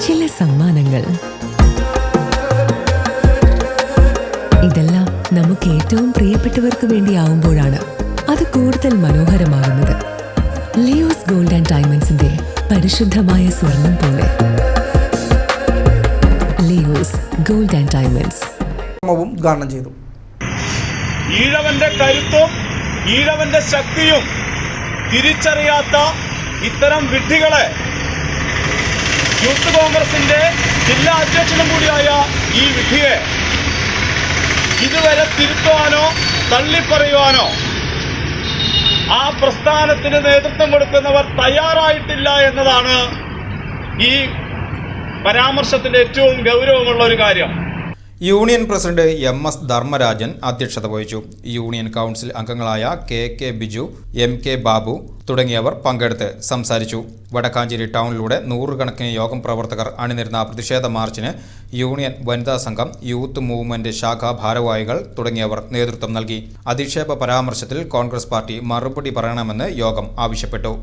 ചില സമ്മാനങ്ങൾ. ഇതെല്ലാം നമുക്ക് ഏറ്റവും പ്രിയപ്പെട്ടവർക്ക് വേണ്ടിയാവുമ്പോഴാണ് അത് കൂടുതൽ മനോഹരമാകുന്നത്. ലിയോസ് ഗോൾഡ് ആൻഡ് ഡയമണ്ട്സിന്റെ പരിശുദ്ധമായ സ്വർണം പോലെ. ലിയോസ് ഗോൾഡ് ആൻഡ് ഡയമണ്ട്സ് ഉദ്ഘാടനം ചെയ്തു. ഈഴവന്റെ കരുത്തും ഈഴവന്റെ ശക്തിയും തിരിച്ചറിയാത്ത ഇത്തരം വിഡ്ഢികളെ യൂത്ത് കോൺഗ്രസിന്റെ ജില്ലാ അധ്യക്ഷനും കൂടിയായ ഈ വിഡ്ഢിയെ ഇതുവരെ തിരുത്തുവാനോ തള്ളിപ്പറയുവാനോ ആ പ്രസ്ഥാനത്തിന് നേതൃത്വം കൊടുക്കുന്നവർ തയ്യാറായിട്ടില്ല എന്നതാണ് ഈ പരാമർശത്തിന്റെ ഏറ്റവും ഗൗരവമുള്ള ഒരു കാര്യം. യൂണിയൻ പ്രസിഡന്റ് MS ധർമ്മരാജൻ അധ്യക്ഷത വഹിച്ചു. യൂണിയൻ കൗൺസിൽ അംഗങ്ങളായ KK ബിജു, MK ബാബു തുടങ്ങിയവർ പങ്കെടുത്ത് സംസാരിച്ചു. വടക്കാഞ്ചേരി ടൗണിലൂടെ നൂറുകണക്കിന് യോഗം പ്രവർത്തകർ അണിനിരുന്ന പ്രതിഷേധ മാർച്ചിന് യൂണിയൻ വനിതാ സംഘം, യൂത്ത് മൂവ്മെന്റ് ശാഖാ ഭാരവാഹികൾ തുടങ്ങിയവർ നേതൃത്വം നൽകി. അധിക്ഷേപ പരാമർശത്തിൽ കോൺഗ്രസ് പാർട്ടി മറുപടി പറയണമെന്ന് യോഗം ആവശ്യപ്പെട്ടു.